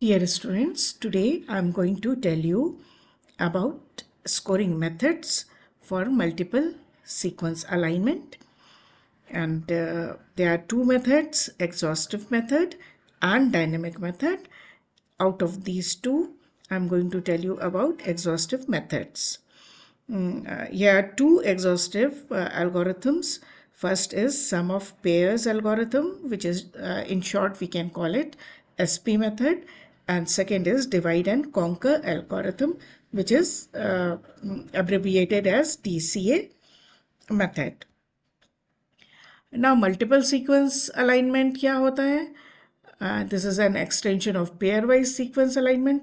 Dear students, today I am going to tell you about scoring methods for multiple sequence alignment. And there are two methods, exhaustive method and dynamic method. Out of these two, I am going to tell you about exhaustive methods. Here are two exhaustive algorithms. First is sum of pairs algorithm, which is in short we can call it SP method, and second is divide and conquer algorithm, which is abbreviated as DCA method. Now multiple sequence alignment क्या होता है? This is an extension of pairwise sequence alignment.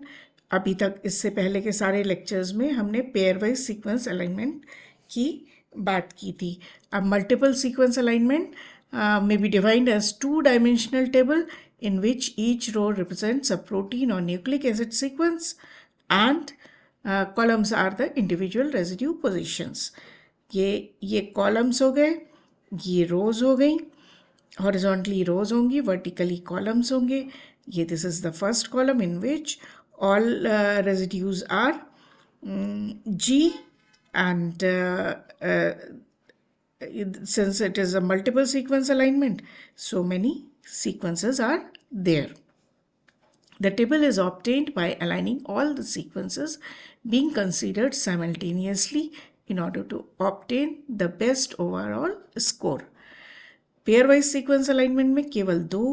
अभी तक इससे पहले के सारे lectures में हमने पेयरवाइज सीक्वेंस अलाइनमेंट की बात की थी. अब multiple sequence alignment may be defined as two-dimensional table in which each row represents a protein or nucleic acid sequence and columns are the individual residue positions. ये columns हो गए, ये रोज हो गई, हॉरिजॉन्टली रोज होंगी, वर्टिकली कॉलम्स होंगे. ये this is the first column in which all residues are G, and since it is a multiple sequence alignment, so many sequences are there. The table is obtained by aligning all the sequences being considered simultaneously in order to obtain the best overall score. Pairwise sequence alignment में केवल दो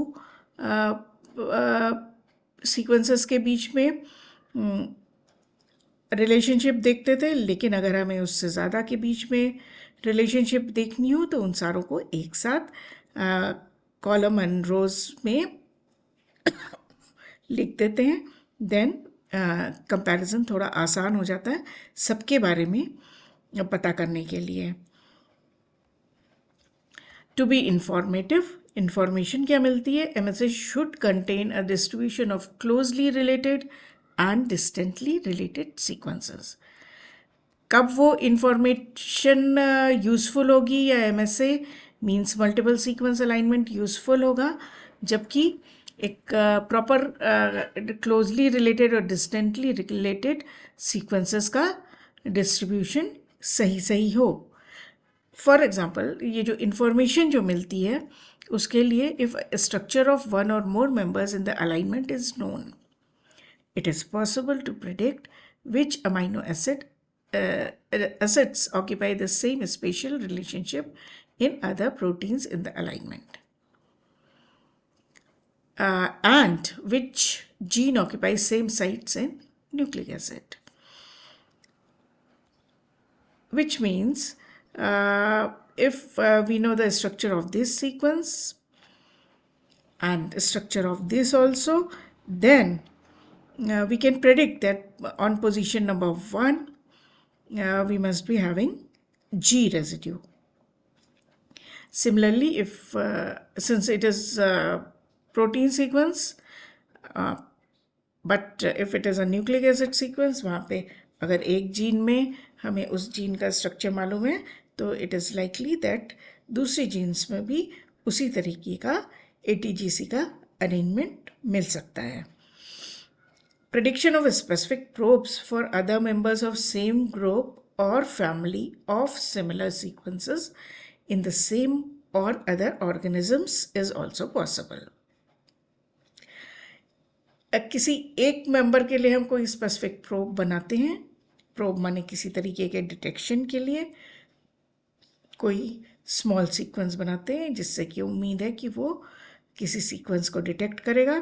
sequences के बीच में relationship देखते थे, लेकिन अगर हमें उससे ज़्यादा के बीच में रिलेशनशिप देखनी हो तो उन सारों को एक साथ कॉलम एंड रोज में लिख देते हैं. देन कंपैरिजन थोड़ा आसान हो जाता है सबके बारे में पता करने के लिए. टू बी इंफॉर्मेटिव, इंफॉर्मेशन क्या मिलती है? MSA should contain a distribution of closely related and distantly related sequences. कब वो इंफॉर्मेशन यूजफुल होगी या MSA means multiple sequence alignment useful होगा? जबकि एक प्रॉपर क्लोजली रिलेटेड और डिस्टेंटली रिलेटेड सीक्वेंसेस का डिस्ट्रीब्यूशन सही हो. फॉर एग्जाम्पल, ये जो इंफॉर्मेशन जो मिलती है उसके लिए इफ स्ट्रक्चर ऑफ वन और मोर members in the alignment is known, it is possible to predict which amino acids occupy the same spatial relationship in other proteins in the alignment, and which gene occupies same sites in nucleic acid. Which means if we know the structure of this sequence and the structure of this also, then we can predict that on position number 1 we must be having G residue. Similarly, if since it is protein sequence, but if it is a nucleic acid sequence, वहाँ पे अगर एक gene में हमें उस gene का structure मालूम है तो इट इज़ लाइकली दैट दूसरी जीन्स में भी उसी तरीके का ATGC का अरेंजमेंट मिल सकता है. Prediction of specific probes for other members of same group or family of similar sequences in the same or other organisms is also possible. किसी एक मेंबर के लिए हम कोई स्पेसिफिक प्रोब बनाते हैं. प्रोब माने किसी तरीके के डिटेक्शन के लिए कोई स्मॉल सीक्वेंस बनाते हैं जिससे कि उम्मीद है कि वो किसी सीक्वेंस को डिटेक्ट करेगा.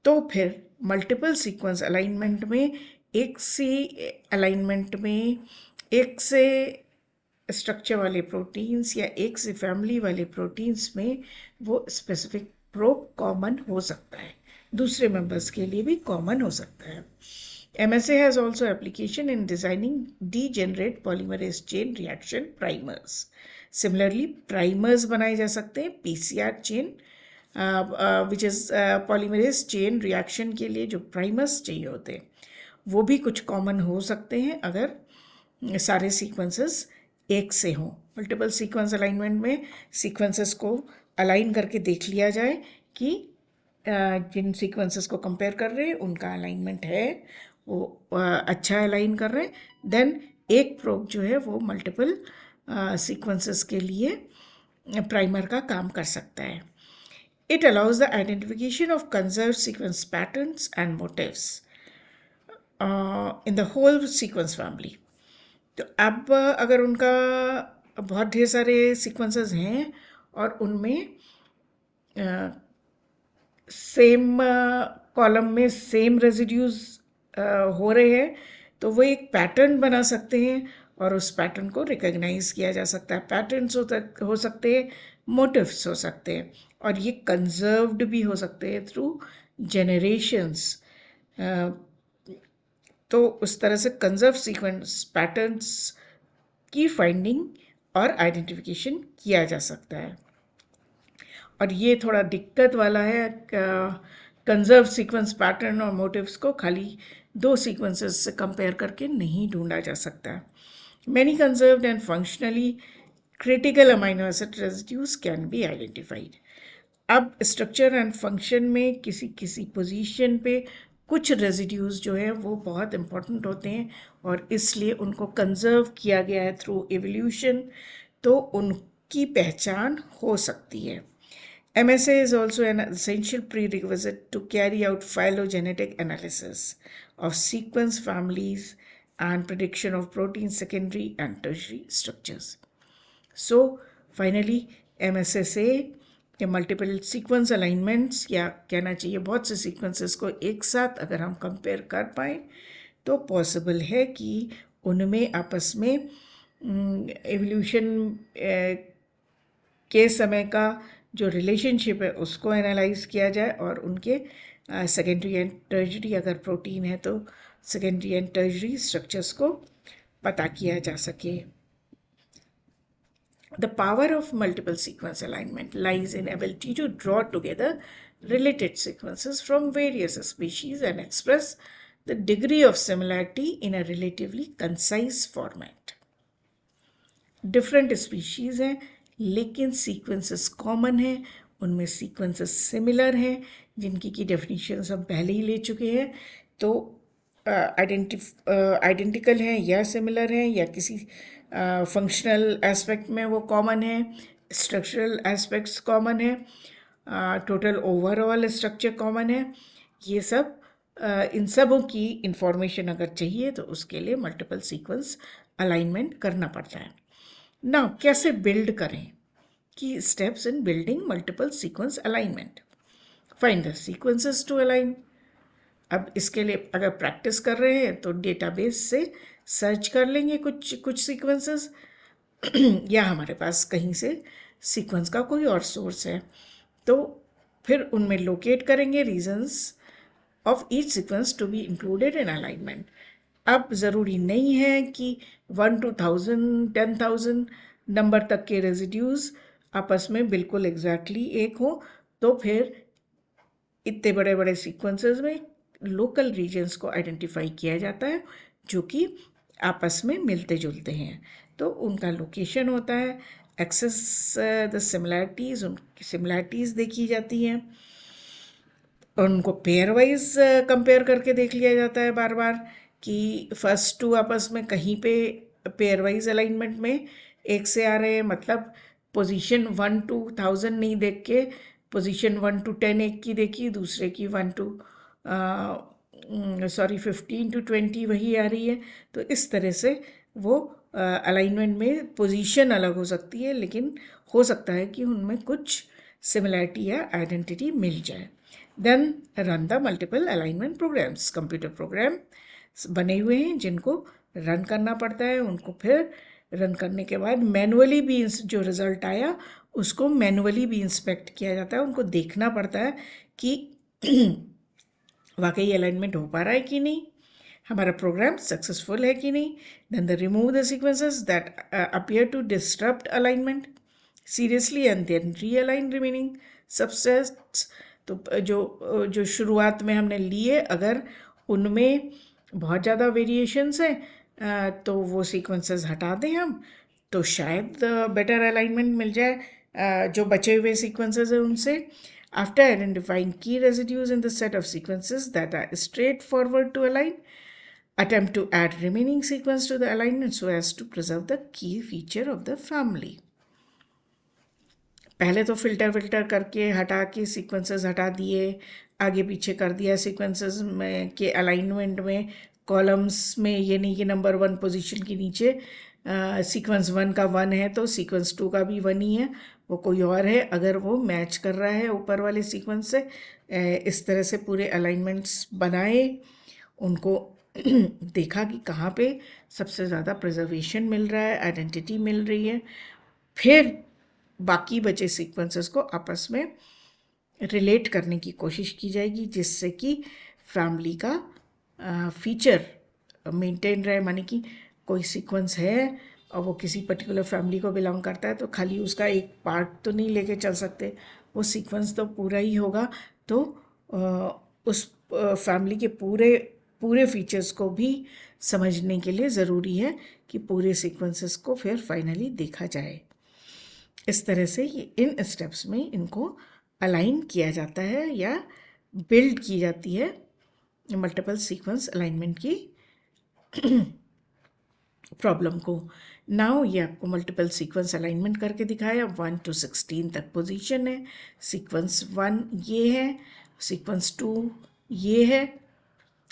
तो फिर मल्टीपल सीक्वेंस अलाइनमेंट में एक से अलाइनमेंट में एक से स्ट्रक्चर वाले प्रोटीन्स या एक से फैमिली वाले प्रोटीन्स में वो स्पेसिफिक प्रोब कॉमन हो सकता है, दूसरे मेंबर्स के लिए भी कॉमन हो सकता है. MSA has also application in designing degenerate polymerase chain reaction primers. Similarly, primers बनाए जा सकते हैं PCR chain which is polymerase chain reaction के लिए जो प्राइमर्स चाहिए होते हैं वो भी कुछ कॉमन हो सकते हैं अगर सारे सीक्वेंसेस एक से हों. मल्टीपल सीक्वेंस अलाइनमेंट में सीक्वेंसेस को अलाइन करके देख लिया जाए कि जिन सीक्वेंसेस को कंपेयर कर रहे हैं उनका अलाइनमेंट है, वो अच्छा अलाइन कर रहे हैं, देन एक प्रोब जो है वो मल्टीपल सीक्वेंसेस के लिए प्राइमर का काम कर सकता है. It allows the identification of conserved sequence patterns and motifs in the whole sequence family. तो अब अगर उनका बहुत ढेर सारे सीक्वेंसेस हैं और उनमें सेम कॉलम में सेम रेजिड्यूज हो रहे हैं, तो वो एक पैटर्न बना सकते हैं और उस पैटर्न को रिकग्नाइज किया जा सकता है. पैटर्न्स हो सकते हैं, मोटिव्स हो सकते हैं, और ये कंजर्व्ड भी हो सकते हैं थ्रू जेनरेशंस. तो उस तरह से कंजर्व सीक्वेंस पैटर्न्स की फाइंडिंग और आइडेंटिफिकेशन किया जा सकता है. और ये थोड़ा दिक्कत वाला है, कंजर्व सीक्वेंस पैटर्न और मोटिव्स को खाली दो सीक्वेंसेस से कंपेयर करके नहीं ढूंढा जा सकता. Many conserved and functionally critical amino acid residues can be identified. अब स्ट्रक्चर एंड फंक्शन में किसी किसी पोजीशन पे कुछ रेजिड्यूज जो है वो बहुत इम्पोर्टेंट होते हैं और इसलिए उनको कंजर्व किया गया है थ्रू एवोल्यूशन, तो उनकी पहचान हो सकती है. MSA is also an essential prerequisite to carry out phylogenetic analysis of sequence families and prediction of protein secondary and tertiary structures. So finally MSA से कि मल्टीपल सीक्वेंस अलाइनमेंट्स, या कहना चाहिए बहुत से सीक्वेंसेस को एक साथ अगर हम कंपेयर कर पाएँ तो पॉसिबल है कि उनमें आपस में एवोल्यूशन के समय का जो रिलेशनशिप है उसको एनालाइज किया जाए और उनके सेकेंडरी एंड टर्जरी, अगर प्रोटीन है तो सेकेंडरी एंड टर्जरी स्ट्रक्चर्स को पता किया जा सके. The power of multiple sequence alignment lies in ability to draw together related sequences from various species and express the degree of similarity in a relatively concise format. Different species हैं लेकिन sequences common हैं, उनमें sequences similar हैं जिनकी की definitions हम पहले ही ले चुके हैं. तो आइडेंटिकल हैं या सिमिलर हैं या किसी फंक्शनल एस्पेक्ट में वो कॉमन है, स्ट्रक्चरल एस्पेक्ट्स कॉमन है, टोटल ओवरऑल स्ट्रक्चर कॉमन है. ये सब इन सबों की इंफॉर्मेशन अगर चाहिए तो उसके लिए मल्टीपल सीक्वेंस अलाइनमेंट करना पड़ता है. नाउ कैसे बिल्ड करें, की steps in building multiple sequence alignment. Find the sequences to align. अब इसके लिए अगर प्रैक्टिस कर रहे हैं तो डेटाबेस से सर्च कर लेंगे कुछ सीक्वेंसेस या हमारे पास कहीं से सीक्वेंस का कोई और सोर्स है तो फिर उनमें लोकेट करेंगे regions of each sequence to be included in alignment. अब ज़रूरी नहीं है कि 1 to 1000 10,000 नंबर तक के रेजिड्यूज़ आपस में बिल्कुल एग्जैक्टली एक हो, तो फिर इतने बड़े बड़े सीक्वेंसेस में लोकल रीजन्स को आइडेंटिफाई किया जाता है जो कि आपस में मिलते जुलते हैं. तो उनका लोकेशन होता है, एक्सेस द सिमिलैरिटीज़, उनकी सिमिलैरिटीज़ देखी जाती हैं, उनको पेयर वाइज कंपेयर करके देख लिया जाता है बार बार कि फर्स्ट टू आपस में कहीं पे पेयर वाइज अलाइनमेंट में एक से आ रहे हैं, मतलब पोजीशन 1 to 1000 नहीं देख के पोजीशन 1 to 10 एक की देखी, दूसरे की 15 to 20 वही आ रही है. तो इस तरह से वो अलाइनमेंट में पोजीशन अलग हो सकती है लेकिन हो सकता है कि उनमें कुछ सिमिलैरिटी या आइडेंटिटी मिल जाए. Then run the multiple alignment programs. Computer program बने हुए हैं जिनको रन करना पड़ता है. उनको फिर रन करने के बाद मैनुअली भी जो रिज़ल्ट आया उसको मैनुअली भी इंस्पेक्ट किया जाता है. उनको देखना पड़ता है कि वाकई अलाइनमेंट हो पा रहा है कि नहीं, हमारा प्रोग्राम सक्सेसफुल है कि नहीं. Then the remove the sequences that appear to disturb alignment seriously and then realign remaining subsets. तो जो शुरुआत में हमने लिए अगर उनमें बहुत ज़्यादा वेरिएशंस हैं तो वो सीक्वेंसेस हटा दें हम, तो शायद बेटर अलाइनमेंट मिल जाए जो बचे हुए सीक्वेंसेस हैं उनसे. After identifying key residues in the set of sequences that are straightforward to align, attempt to add remaining sequence to the alignment so as to preserve the key feature of the family. पहले तो filter करके हटा के sequences हटा दिए, आगे पीछे कर दिया सीक्वेंसेस में के अलाइनमेंट में, कॉलम्स में ये नहीं कि नंबर 1 पोजीशन के नीचे सीक्वेंस 1 का 1 है तो सीक्वेंस 2 का भी 1 ही है, वो कोई और है अगर वो मैच कर रहा है ऊपर वाले सीक्वेंस से। इस तरह से पूरे अलाइनमेंट्स बनाए, उनको देखा कि कहाँ पे सबसे ज़्यादा प्रिजर्वेशन मिल रहा है, आइडेंटिटी मिल रही है, फिर बाकी बचे सीक्वेंसेस को आपस में रिलेट करने की कोशिश की जाएगी जिससे कि फैमिली का फीचर मेंटेन रहे। माने कि कोई सीक्वेंस है और वो किसी पर्टिकुलर फैमिली को बिलोंग करता है तो खाली उसका एक पार्ट तो नहीं लेके चल सकते, वो सीक्वेंस तो पूरा ही होगा। तो उस फैमिली के पूरे फीचर्स को भी समझने के लिए ज़रूरी है कि पूरे सीक्वेंसेस को फिर फाइनली देखा जाए। इस तरह से ये इन स्टेप्स में इनको अलाइन किया जाता है या बिल्ड की जाती है मल्टीपल सीक्वेंस अलाइनमेंट की प्रॉब्लम को। नाउ ये आपको मल्टीपल सीक्वेंस अलाइनमेंट करके दिखाया। 1 to 16 तक पोजीशन है, सीक्वेंस 1 ये है, सीक्वेंस 2 ये है।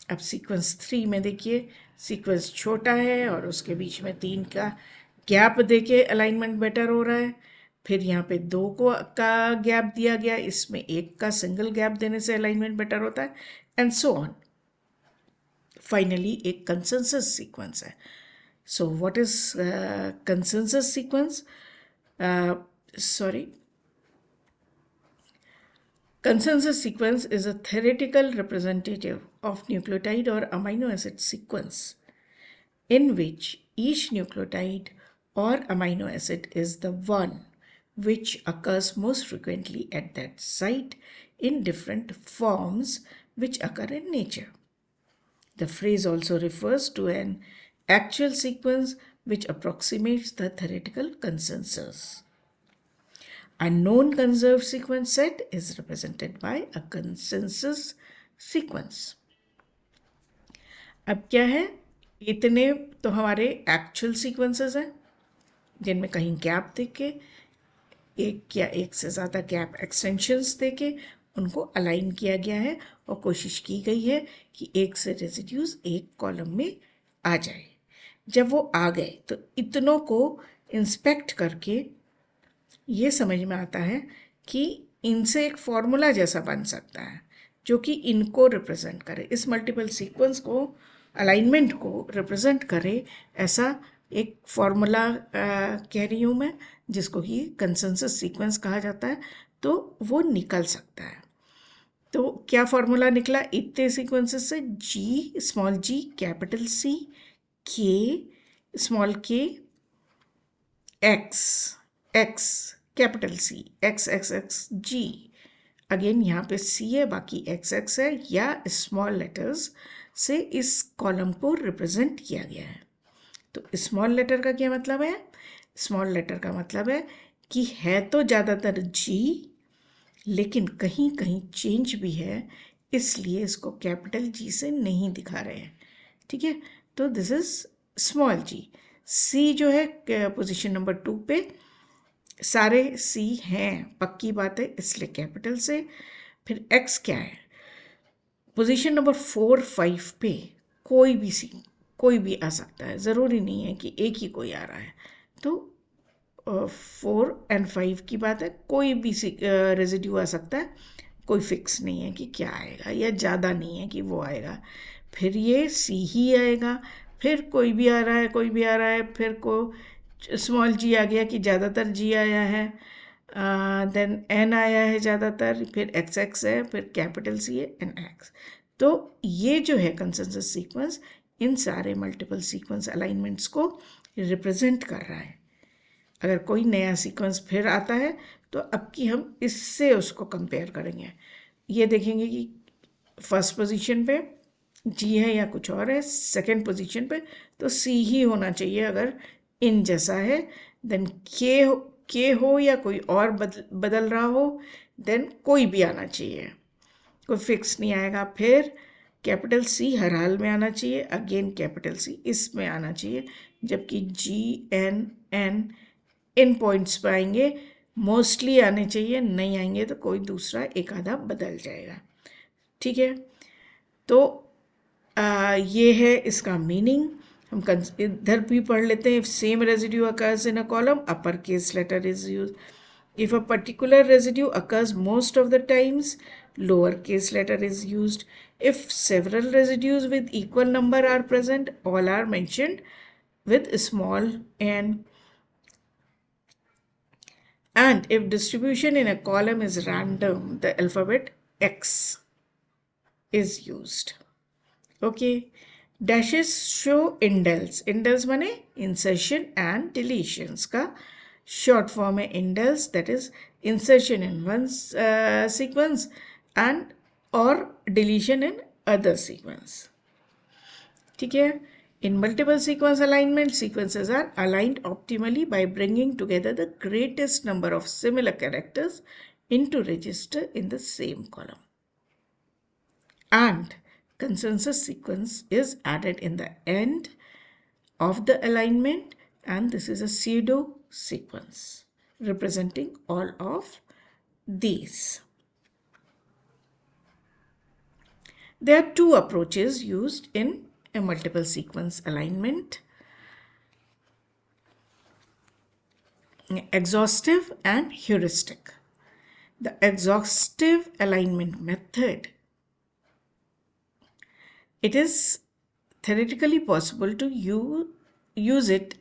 अब सीक्वेंस 3 में देखिए सीक्वेंस छोटा है और उसके बीच में 3 का गैप देके अलाइनमेंट बेटर हो रहा है। फिर यहाँ पे 2 का गैप दिया गया, इसमें 1 का सिंगल गैप देने से अलाइनमेंट बेटर होता है, एंड सो ऑन। फाइनली एक कंसेंसस सीक्वेंस है। So what is consensus sequence? Consensus sequence is a theoretical representative of nucleotide or amino acid sequence in which each nucleotide or amino acid is the one which occurs most frequently at that site in different forms which occur in nature. The phrase also refers to an actual sequence which approximates the theoretical consensus. A known conserved sequence set is represented by a consensus sequence. अब क्या है, इतने तो हमारे actual sequences हैं जिनमें कहीं gap देके एक या एक से ज़्यादा गैप एक्सटेंशंस देके उनको अलाइन किया गया है और कोशिश की गई है कि एक से रेजिड्यूज एक कॉलम में आ जाए। जब वो आ गए तो इतनों को इंस्पेक्ट करके ये समझ में आता है कि इनसे एक फॉर्मूला जैसा बन सकता है जो कि इनको रिप्रेजेंट करे, इस मल्टीपल सीक्वेंस को, अलाइनमेंट को रिप्रेजेंट करे। ऐसा एक फॉर्मूला कह रही हूँ मैं, जिसको कि कंसेंसस सीक्वेंस कहा जाता है, तो वो निकल सकता है। तो क्या फॉर्मूला निकला इतने सीक्वेंसेस से? जी small G capital C, K small K, X capital C, X X X G, again यहाँ पे सी है बाकी एक्स एक्स है, या स्मॉल लेटर्स से इस कॉलम को रिप्रेजेंट किया गया है। तो स्मॉल लेटर का क्या मतलब है? स्मॉल लेटर का मतलब है कि है तो ज़्यादातर जी लेकिन कहीं कहीं चेंज भी है, इसलिए इसको कैपिटल जी से नहीं दिखा रहे हैं। ठीक है, तो दिस इज स्मॉल जी। सी जो है पोजीशन नंबर 2 पे, सारे सी हैं, पक्की बात है, इसलिए कैपिटल से। फिर एक्स क्या है? पोजीशन नंबर 4, 5 पे कोई भी सी, कोई भी आ सकता है, ज़रूरी नहीं है कि एक ही कोई आ रहा है। तो 4 और 5 की बात है, कोई भी रेजिड्यू आ सकता है, कोई फिक्स नहीं है कि क्या आएगा, या ज़्यादा नहीं है कि वो आएगा। फिर ये सी ही आएगा, फिर कोई भी आ रहा है, कोई भी आ रहा है, फिर को स्मॉल जी आ गया कि ज़्यादातर जी आया है, देन एन आया है ज़्यादातर, फिर एक्स एक्स है, फिर कैपिटल सी है, एन एक्स। तो ये जो है कंसेंसस सीक्वेंस इन सारे मल्टीपल सीक्वेंस अलाइनमेंट्स को रिप्रेजेंट कर रहा है। अगर कोई नया सीक्वेंस फिर आता है तो अब की हम इससे उसको कंपेयर करेंगे। ये देखेंगे कि फर्स्ट पोजीशन पे जी है या कुछ और है, सेकंड पोजीशन पे तो सी ही होना चाहिए अगर इन जैसा है, देन के हो या कोई और बदल रहा हो, देन कोई भी आना चाहिए, कोई फिक्स नहीं आएगा। फिर कैपिटल सी हर हाल में आना चाहिए, अगेन कैपिटल सी इसमें आना चाहिए, जबकि जी एन एन इन पॉइंट्स पर आएंगे, मोस्टली आने चाहिए, नहीं आएंगे तो कोई दूसरा एक आधा बदल जाएगा। ठीक है, तो ये है इसका मीनिंग। हम इधर भी पढ़ लेते हैं। If same residue occurs in a column, upper case letter is use. If a particular residue occurs most of the times, lowercase letter is used. If several residues with equal number are present, all are mentioned with small n. And if distribution in a column is random, the alphabet X is used. Okay. Dashes show indels. Indels माने insertion and deletions का short form है indels, that is insertion in one sequence and or deletion in other sequence. ठीक है, in multiple sequence alignment, sequences are aligned optimally by bringing together the greatest number of similar characters into register in the same column. And consensus sequence is added in the end of the alignment, and this is a pseudo sequence representing all of these. There are two approaches used in a multiple sequence alignment: exhaustive and heuristic. The exhaustive alignment method, it is theoretically possible to use it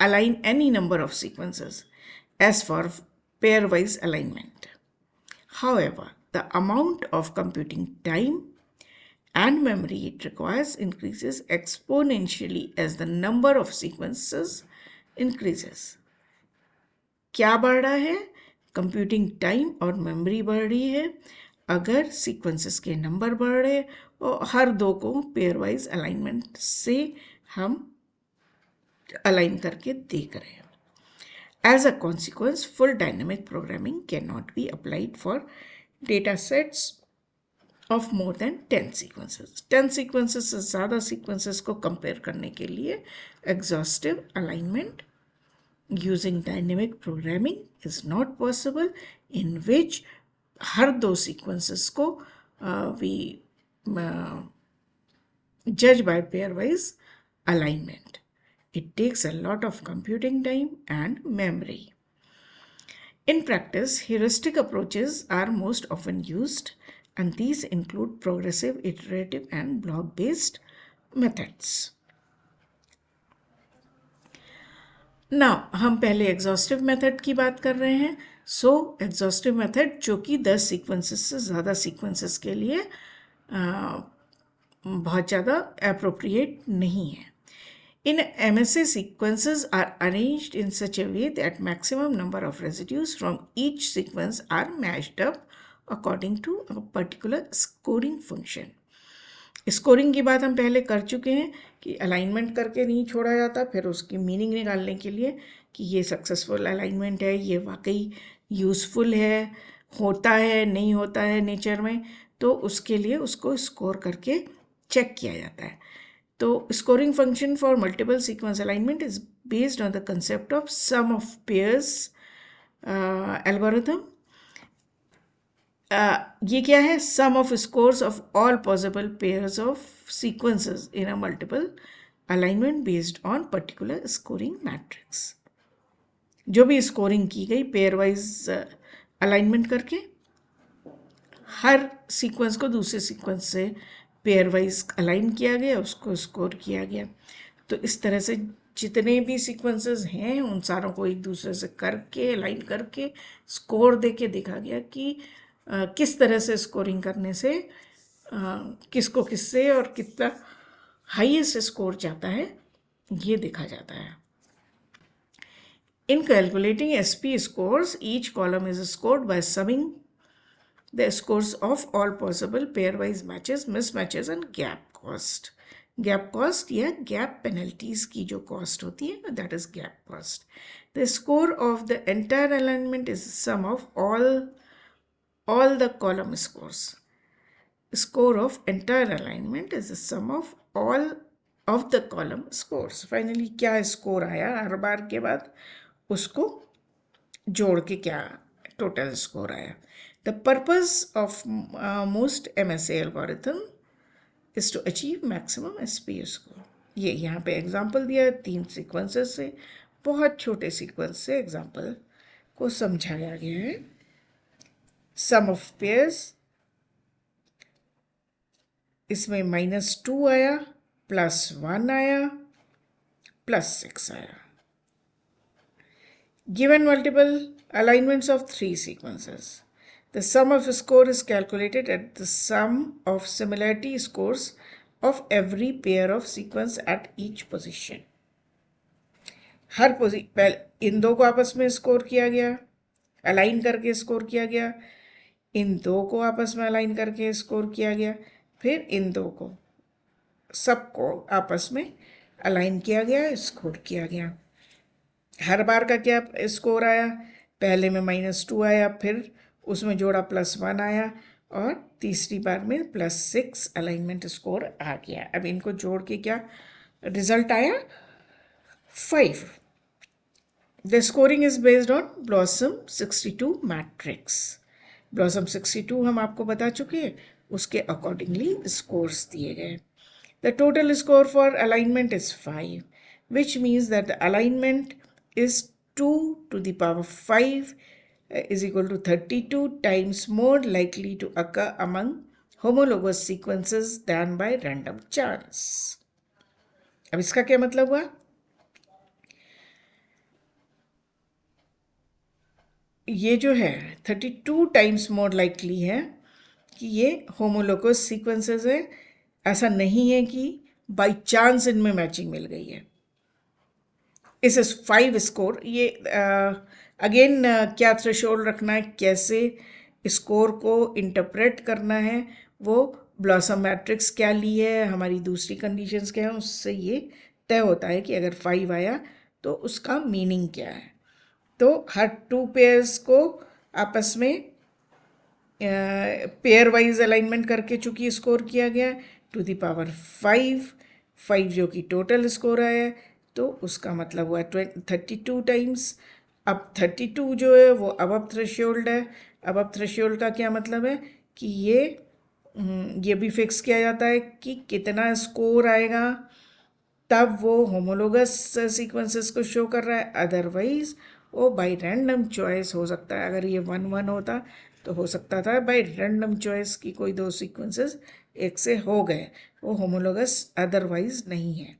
align any number of sequences as for pairwise alignment. However, the amount of computing time and memory it requires increases exponentially as the number of sequences increases. क्या बढ़ रहा है? Computing time और memory बढ़ रही है अगर sequences के नंबर बढ़ रहे और हर दो को पेयर वाइज अलाइनमेंट से हम अलाइन करके देख रहे हैं. As a consequence, full dynamic programming cannot be applied for data sets of more than 10 sequences. 10 sequences से ज़्यादा sequences को compare करने के लिए exhaustive alignment using dynamic programming is not possible, in which हर दो sequences को we judge by pairwise alignment. It takes a lot of computing time and memory. In practice, heuristic approaches are most often used, and these include progressive, iterative, and block-based methods. Now, हम पहले exhaustive method की बात कर रहे हैं. So, exhaustive method जो कि 10 sequences से ज़्यादा sequences के लिए बहुत ज़्यादा appropriate नहीं है. In MSA, sequences are arranged in such a way that maximum number of residues from each sequence are matched up according to a particular scoring function. Scoring की बात हम पहले कर चुके हैं कि अलाइनमेंट करके नहीं छोड़ा जाता, फिर उसकी मीनिंग निकालने के लिए कि ये सक्सेसफुल अलाइनमेंट है, ये वाकई यूज़फुल है, होता है नहीं होता है नेचर में, तो उसके लिए उसको स्कोर करके चेक किया जाता है. तो scoring function for multiple sequence alignment is based on the concept of sum of pairs algorithm. ये क्या है? Sum of scores of all possible pairs of sequences in a multiple alignment based on particular scoring matrix. जो भी scoring की गई pair wise alignment करके हर sequence को दूसरे सीक्वेंस से पेयर वाइज अलाइन किया गया, उसको स्कोर किया गया. तो इस तरह से जितने भी सीक्वेंसेस हैं उन सारों को एक दूसरे से करके अलाइन करके स्कोर देके देखा गया कि किस तरह से स्कोरिंग करने से किसको किससे और कितना हाईएस्ट स्कोर जाता है ये देखा जाता है. In calculating SP scores, each column is scored by summing the scores of all possible pairwise matches, mismatches and gap cost. Gap cost या gap penalties की जो cost होती है, that is gap cost. The score of the entire alignment is the sum of all the column scores. Score of entire alignment is the sum of all of the column scores. Finally क्या score आया हर बार के बाद उसको जोड़ के क्या total score आया. The purpose of most MSA algorithm is to achieve maximum SPA score. ये यहाँ पे एग्जाम्पल दिया है 3 सीक्वेंसेस से, बहुत छोटे सीक्वेंस से एग्जाम्पल को समझाया गया है. सम ऑफ पेयर्स, इसमें -2 आया, +1 आया, +6 आया. Given multiple alignments of 3 sequences, the sum of score is calculated at the sum of similarity scores of every pair of sequence at each position. हर पहले इन दो को आपस में स्कोर किया गया, अलाइन करके स्कोर किया गया, इन दो को आपस में अलाइन करके स्कोर किया गया, फिर इन दो को सबको आपस में अलाइन किया गया, स्कोर किया गया. हर बार का क्या स्कोर आया, पहले में -2 आया, फिर उसमें जोड़ा +1 आया, और तीसरी बार में +6 अलाइनमेंट स्कोर आ गया. अब इनको जोड़ के क्या रिजल्ट आया, 5. The scoring is based on blossom 62 matrix. Blossom 62 हम आपको बता चुके हैं, उसके अकॉर्डिंगली स्कोर्स दिए गए. The total score for alignment is 5, which means that the alignment is 2 to the power 5 is equal to 32 times more likely to occur among homologous sequences than by random chance. अब इसका क्या मतलब हुआ, ये जो है 32 टाइम्स मोर लाइकली है कि ये होमोलोगस सीक्वेंसेस है. ऐसा नहीं है कि बाई चांस इनमें मैचिंग मिल गई है. इस 5 स्कोर, ये अगेन क्या थ्रेशोल्ड रखना है, कैसे स्कोर को इंटरप्रेट करना है, वो ब्लॉसम मैट्रिक्स क्या ली है, हमारी दूसरी कंडीशंस क्या है, उससे ये तय होता है कि अगर 5 आया तो उसका मीनिंग क्या है. तो हर 2 पेयर्स को आपस में पेयर वाइज अलाइनमेंट करके चूँकि स्कोर किया गया टू द पावर 5 जो कि टोटल स्कोर आया, तो उसका मतलब हुआ 32 टाइम्स. अब 32 जो है वो अबव थ्रेशोल्ड है. अबव थ्रेशोल्ड का क्या मतलब है कि ये भी फिक्स किया जाता है कि कितना स्कोर आएगा तब वो होमोलोगस सीक्वेंसेस को शो कर रहा है, अदरवाइज वो बाय रैंडम चॉइस हो सकता है. अगर ये 1-1 होता तो हो सकता था बाय रैंडम चॉइस की कोई 2 सीक्वेंसेस एक से हो गए, वो होमोलोगस अदरवाइज नहीं है.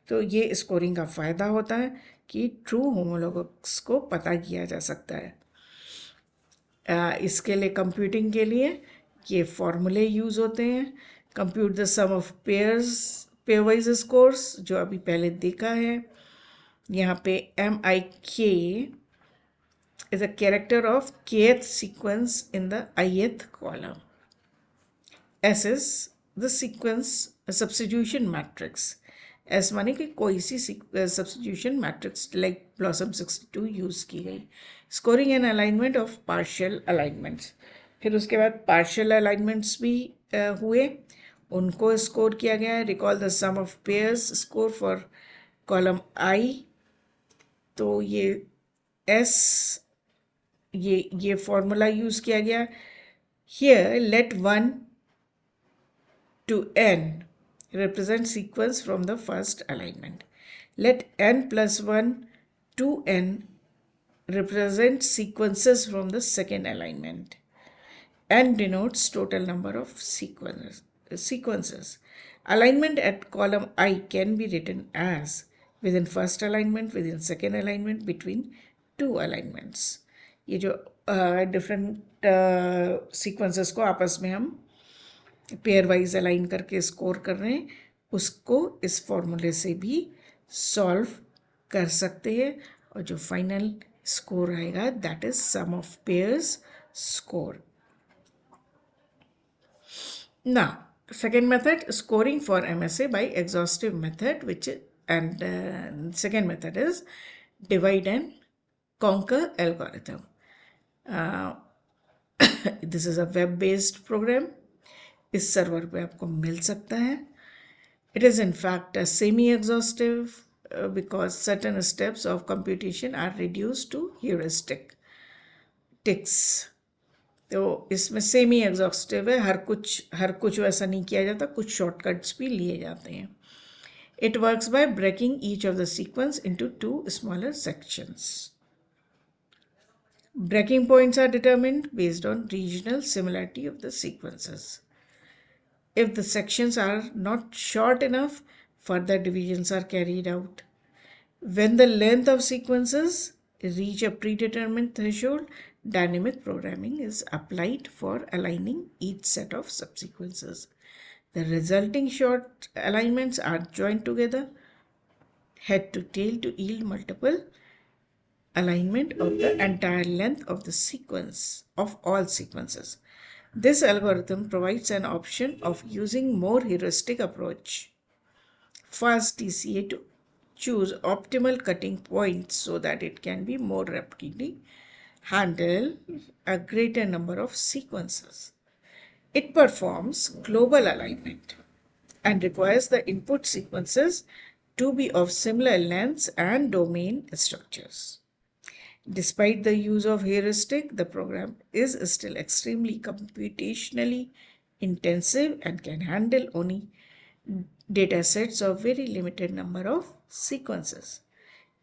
तो ये स्कोरिंग का फ़ायदा होता है कि ट्रू होमोलोगस को पता किया जा सकता है. इसके लिए कंप्यूटिंग के लिए ये फॉर्मूले यूज़ होते हैं. Compute the sum of pairwise scores, जो अभी पहले देखा है. यहाँ पे MIK is a character of kth sequence in the ith column. S is the sequence substitution matrix. S माने कि कोई सी substitution matrix like blossom 62 use की गई. Scoring and alignment of partial alignments, फिर उसके बाद पार्शियल अलाइनमेंट्स भी हुए, उनको स्कोर किया गया है. Recall the sum of pairs score for column I. तो ये S, ये फॉर्मूला यूज़ किया गया. Here let 1 to n represent sequence from the first alignment. Let n plus 1 to n represent sequences from the second alignment. N denotes total number of sequences. Alignment at column I can be written as within first alignment, within second alignment, between 2 alignments. ये जो different sequences को आपस में हम pair wise align करके score कर रहे हैं, उसको इस फॉर्मूले से भी सॉल्व कर सकते हैं. और जो फाइनल स्कोर आएगा that is sum of pairs score. Now, second method, scoring for MSA by exhaustive method, which and second method is divide and conquer algorithm. This is a web based program. इस server पे आपको मिल सकता है. It is in fact a semi-exhaustive because certain steps of computation are reduced to heuristic ticks. तो इसमें semi exhaustive है, हर कुछ वैसा नहीं किया जाता, कुछ शॉर्टकट्स भी लिए जाते हैं. It works by breaking each of the sequence into 2 smaller sections. Breaking points are determined based on regional similarity of the sequences. If the sections are not short enough, further divisions are carried out. When the length of sequences reach a predetermined threshold, dynamic programming is applied for aligning each set of subsequences. The resulting short alignments are joined together head to tail to yield multiple alignment of the entire length of the sequence of all sequences. This algorithm provides an option of using more heuristic approach. Fast TCA to choose optimal cutting points so that it can be more rapidly handle a greater number of sequences. It performs global alignment and requires the input sequences to be of similar lengths and domain structures. Despite the use of heuristic, the program is still extremely computationally intensive and can handle only data sets of very limited number of sequences.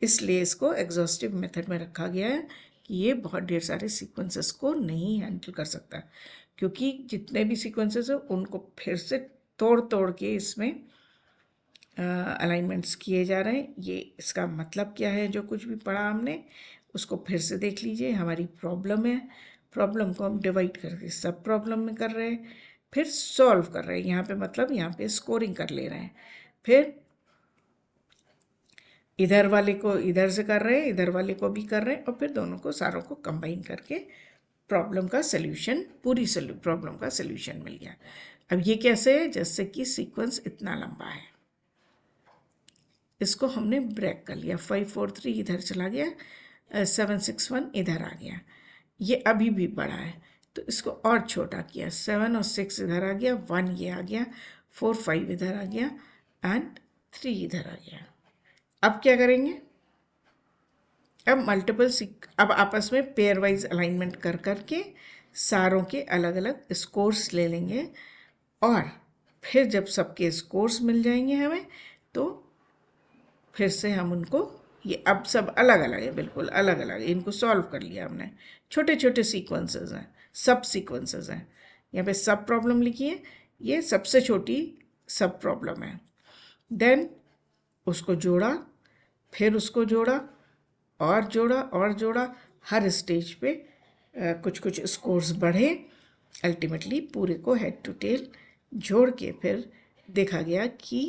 इसलिए इसको exhaustive method में रखा गया है कि ये बहुत ढेर सारे सीक्वेंसेस को नहीं हैंडल कर सकता, क्योंकि जितने भी सीक्वेंसेस हैं उनको फिर से तोड़ तोड़ के इसमें अलाइनमेंट्स किए जा रहे हैं. ये इसका मतलब क्या है, जो कुछ भी पढ़ा हमने उसको फिर से देख लीजिए. हमारी प्रॉब्लम है, प्रॉब्लम को हम डिवाइड करके सब प्रॉब्लम में कर रहे हैं, फिर सॉल्व कर रहे हैं. यहाँ पे मतलब यहाँ पे स्कोरिंग कर ले रहे हैं, फिर इधर वाले को इधर से कर रहे हैं, इधर वाले को भी कर रहे हैं, और फिर दोनों को सारों को कंबाइन करके प्रॉब्लम का सल्यूशन, पूरी प्रॉब्लम का सल्यूशन मिल गया. अब ये कैसे है, जैसे कि सीक्वेंस इतना लंबा है, इसको हमने ब्रेक कर लिया. 543 इधर चला गया, 761 इधर आ गया, ये अभी भी बड़ा है तो इसको और छोटा किया. 7 और 6 इधर आ गया, 1 ये आ गया, 4 5 इधर आ गया एंड 3 इधर आ गया. अब क्या करेंगे, अब अब आपस में पेयर वाइज अलाइनमेंट कर करके सारों के अलग अलग स्कोर्स ले लेंगे, और फिर जब सबके स्कोर्स मिल जाएंगे हमें, तो फिर से हम उनको, ये अब सब अलग अलग है, बिल्कुल अलग अलग है, इनको सॉल्व कर लिया हमने. छोटे छोटे सीक्वेंसेस हैं, सब सीक्वेंसेस हैं. यहाँ पे सब प्रॉब्लम लिखी है, ये सबसे छोटी सब प्रॉब्लम है. देन उसको जोड़ा, फिर उसको जोड़ा और जोड़ा और जोड़ा, हर स्टेज पे कुछ कुछ स्कोर्स बढ़े, अल्टीमेटली पूरे को हेड टू टेल जोड़ के फिर देखा गया कि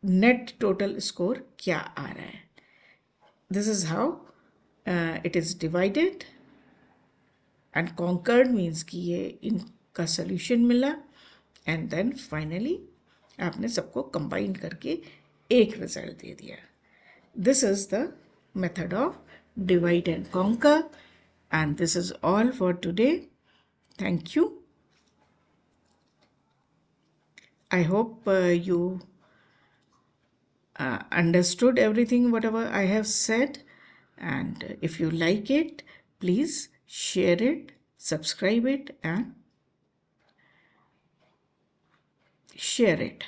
नेट टोटल स्कोर क्या आ रहा है. This is how it is divided and conquered, means कि ये इनका सल्यूशन मिला, एंड देन फाइनली आपने सबको कंबाइन करके एक रिजल्ट दे दिया. This is the method of divide and conquer, and this is all for today. Thank you. I hope you understood everything whatever I have said, and if you like it, please share it, subscribe it and share it.